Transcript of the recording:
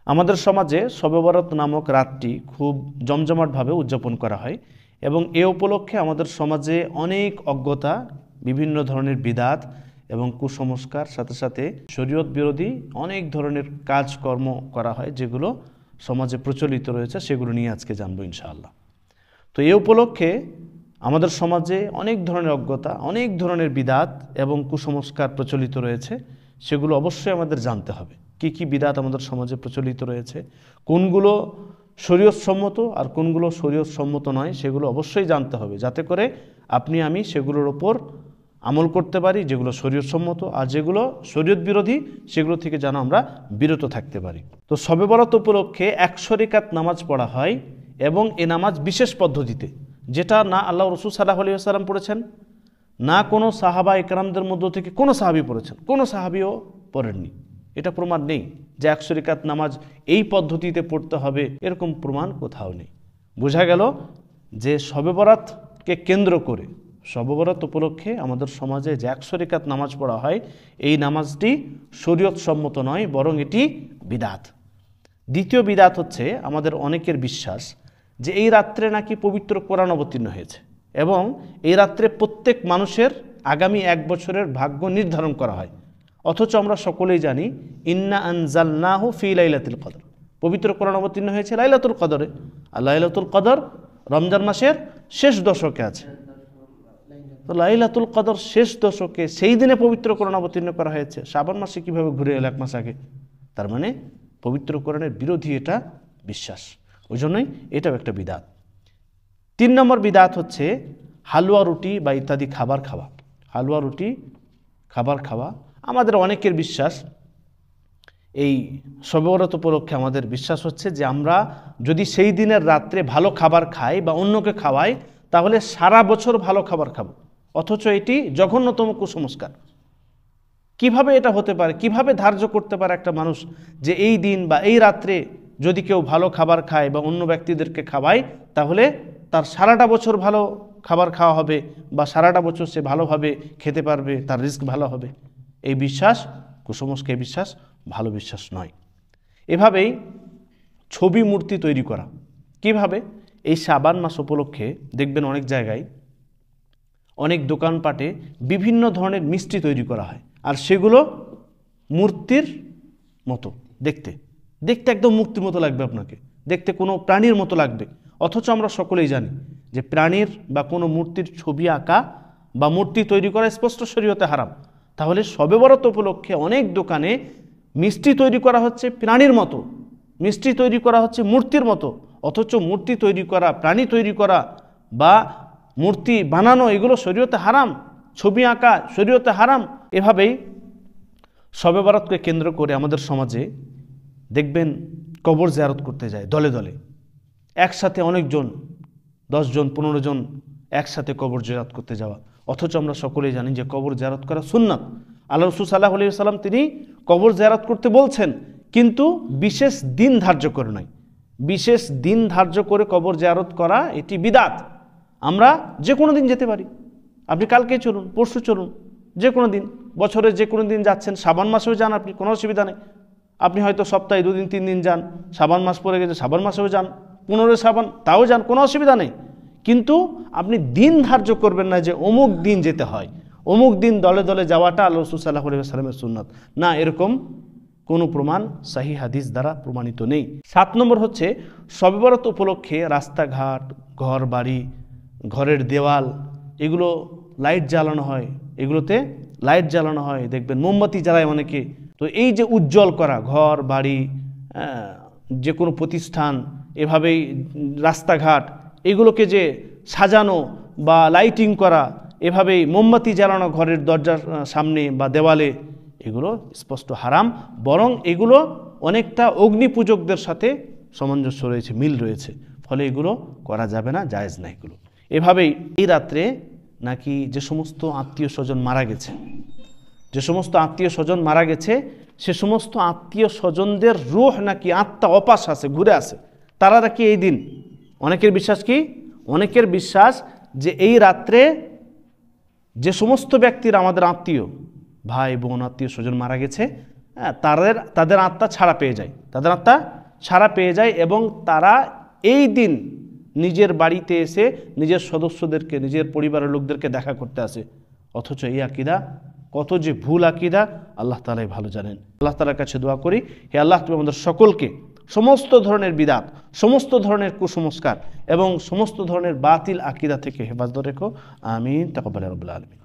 আমাদের সমাজে শবে বরাত নামক রাতটি খুব জমজমাটভাবে উদযাপন করা হয় এবং এ উপলক্ষে আমাদের সমাজে অনেক অজ্ঞতা, বিভিন্ন ধরনের বিদাত এবং কুসংস্কার, সাথে সাথে শরীয়ত বিরোধী অনেক ধরনের কাজকর্ম করা হয় যেগুলো সমাজে প্রচলিত রয়েছে, সেগুলো নিয়ে আজকে জানবো ইনশাআল্লাহ। তো এই উপলক্ষে আমাদের সমাজে অনেক ধরনের অজ্ঞতা, অনেক ধরনের বিদাত এবং কুসংস্কার প্রচলিত রয়েছে, সেগুলো অবশ্যই আমাদের জানতে হবে। কি কি বিদাত আমাদের সমাজে প্রচলিত রয়েছে, কোনগুলো শরীয়তসম্মত আর কোনগুলো শরীয়তসম্মত নয়, সেগুলো অবশ্যই জানতে হবে, যাতে করে আপনি আমি সেগুলোর ওপর আমল করতে পারি যেগুলো শরীয়তসম্মত, আর যেগুলো শরীয়ত বিরোধী সেগুলো থেকে যেন আমরা বিরত থাকতে পারি। তো শবে বরাত উপলক্ষে 100 রাকাত নামাজ পড়া হয় এবং এ নামাজ বিশেষ পদ্ধতিতে, যেটা না আল্লাহ রাসূল সাল্লাল্লাহু আলাইহি ওয়াসাল্লাম পড়েছেন, না কোনো সাহাবা ইকরামদের মধ্য থেকে কোনো সাহাবী পড়েছেন, কোনো সাহাবীও পড়েননি। এটা প্রমাণ নেই যে 100 রাকাত নামাজ এই পদ্ধতিতে পড়তে হবে, এরকম প্রমাণ কোথাও নেই। বোঝা গেল যে শবে বরাতকে কেন্দ্র করে, শবে বরাত উপলক্ষে আমাদের সমাজে যে 100 রাকাত নামাজ পড়া হয়, এই নামাজটি শরীয়তসম্মত নয়, বরং এটি বিদাত। দ্বিতীয় বিদাত হচ্ছে আমাদের অনেকের বিশ্বাস যে এই রাত্রে নাকি পবিত্র কোরআন অবতীর্ণ হয়েছে এবং এই রাত্রে প্রত্যেক মানুষের আগামী 1 বছরের ভাগ্য নির্ধারণ করা হয়। অথচ আমরা সকলেই জানি ইন্না আনজালনাহু ফি লাইলাতুল কদর, পবিত্র কোরআন অবতীর্ণ হয়েছে লাইলাতুল কদরে, আর লাইলাতুল কদর রমজান মাসের শেষ দশকে আছে। তো লাইলাতুল কদর শেষ দশকে, সেই দিনে পবিত্র কোরআন অবতীর্ণ করা হয়েছে, শাবান মাসে কীভাবে ঘুরে এলো 1 মাস আগে? তার মানে পবিত্র কোরআনের বিরোধী এটা বিশ্বাস, ওই জন্যই এটাও একটা বিদাত। 3 নম্বর বিদাত হচ্ছে হালুয়া রুটি বা ইত্যাদি খাবার খাওয়া। হালুয়া রুটি খাবার খাওয়া আমাদের অনেকের বিশ্বাস। এই শবে বরাত উপলক্ষে আমাদের বিশ্বাস হচ্ছে যে আমরা যদি সেই দিনের রাত্রে ভালো খাবার খাই বা অন্যকে খাওয়াই, তাহলে সারা বছর ভালো খাবার খাবো। অথচ এটি জঘন্যতম কুসংস্কার। কিভাবে এটা হতে পারে? কিভাবে ধার্য করতে পারে একটা মানুষ যে এই দিন বা এই রাত্রে যদি কেউ ভালো খাবার খায় বা অন্য ব্যক্তিদেরকে খাওয়ায়, তাহলে তার সারাটা বছর ভালো খাবার খাওয়া হবে বা সারাটা বছর সে ভালোভাবে খেতে পারবে, তার রিস্ক ভালো হবে? এই বিশ্বাস কুসংস্কার, বিশ্বাস ভালো বিশ্বাস নয়। এভাবেই ছবি মূর্তি তৈরি করা। কিভাবে? এই শাবান মাস উপলক্ষে দেখবেন অনেক জায়গায়, অনেক দোকানপাটে বিভিন্ন ধরনের মিষ্টি তৈরি করা হয়, আর সেগুলো মূর্তির মতো দেখতে, দেখতে একদম মূর্তির মতো লাগবে আপনাকে, দেখতে কোনো প্রাণীর মতো লাগবে। অথচ আমরা সকলেই জানি যে প্রাণীর বা কোনো মূর্তির ছবি আঁকা বা মূর্তি তৈরি করা স্পষ্ট শরীয়তে হারাম। তাহলে শবে বরাত উপলক্ষে অনেক দোকানে মিষ্টি তৈরি করা হচ্ছে প্রাণীর মতো, মিষ্টি তৈরি করা হচ্ছে মূর্তির মতো, অথচ মূর্তি তৈরি করা, প্রাণী তৈরি করা বা মূর্তি বানানো এগুলো শরীয়তে হারাম, ছবি আঁকা শরীয়তে হারাম। এভাবেই শবে বরাতকে কেন্দ্র করে আমাদের সমাজে দেখবেন কবর জিয়ারত করতে যায় দলে দলে, একসাথে অনেকজন, 10 জন 15 জন একসাথে কবর জিয়ারত করতে যাওয়া। অথচ আমরা সকলেই জানি যে কবর জিয়ারত করা সুন্নাত। আল্লাহ রাসূল সাল্লাল্লাহু আলাইহি ওয়াসাল্লাম তিনি কবর জিয়ারত করতে বলছেন, কিন্তু বিশেষ দিন ধার্য করে নাই। বিশেষ দিন ধার্য করে কবর জিয়ারত করা এটি বিদাত। আমরা যে কোনো দিন যেতে পারি, আপনি কালকে চলুন, পরশু চলুন, যে কোনো দিন, বছরের যে কোনো দিন যাচ্ছেন, শাবান মাসেও যান, আপনি কোনো অসুবিধা নেই। আপনি হয়তো সপ্তাহে 2 দিন 3 দিন যান, শাবান মাস পড়ে গেছে, শাবান মাসেও যান, 15 শাবান তাও যান, কোনো অসুবিধা নেই। কিন্তু আপনি দিন ধার্য করবেন না যে অমুক দিন যেতে হয়, অমুক দিন দলে দলে যাওয়াটা আল্লাহ রাসূল সাল্লাল্লাহু আলাইহি ওয়াসাল্লামের সুন্নাত না, এরকম কোনো প্রমাণ সহিহ হাদিস দ্বারা প্রমাণিত নেই। 7 নম্বর হচ্ছে শবে বরাত উপলক্ষে রাস্তাঘাট, ঘর বাড়ি, ঘরের দেওয়াল এগুলো লাইট জ্বালানো হয়, এগুলোতে লাইট জ্বালানো হয়, দেখবেন মোমবাতি জ্বালায় অনেকে। তো এই যে উজ্জ্বল করা ঘর বাড়ি, যে কোনো প্রতিষ্ঠান, এভাবেই রাস্তাঘাট এগুলোকে যে সাজানো বা লাইটিং করা, এভাবেই মোমবাতি জ্বালানো ঘরের দরজার সামনে বা দেওয়ালে, এগুলো স্পষ্ট হারাম। বরং এগুলো অনেকটা অগ্নি পূজকদের সাথে সামঞ্জস্য রয়েছে, মিল রয়েছে, ফলে এগুলো করা যাবে না, জায়েজ না এগুলো। এভাবেই এই রাত্রে নাকি যে সমস্ত আত্মীয় স্বজন মারা গেছে, যে সমস্ত আত্মীয় স্বজন মারা গেছে, সে সমস্ত আত্মীয় স্বজনদের রূহ নাকি আত্মা অপাস আছে, ঘুরে আসে, তারা নাকি এই দিন, অনেকের বিশ্বাস কি, অনেকের বিশ্বাস যে এই রাত্রে যে সমস্ত ব্যক্তির আমাদের আত্মীয়, ভাই বোন, আত্মীয় স্বজন মারা গেছে, তাদের আত্মা ছাড়া পেয়ে যায়, তাদের আত্মা ছাড়া পেয়ে যায়, এবং তারা এই দিন নিজের বাড়িতে এসে নিজের সদস্যদেরকে, নিজের পরিবারের লোকদেরকে দেখা করতে আসে। অথচ এই আকীদা কত যে ভুল আকীদা আল্লাহ তাআলাই ভালো জানেন। আল্লাহ তাআলার কাছে দোয়া করি, হে আল্লাহ, তুমি আমাদের সকলকে সমস্ত ধরনের বিদআত, সমস্ত ধরনের কুসংস্কার এবং সমস্ত ধরনের বাতিল আকীদা থেকে হেফাজত রেখো। আমিন। তাকাব্বাল রব্বুল আলামিন।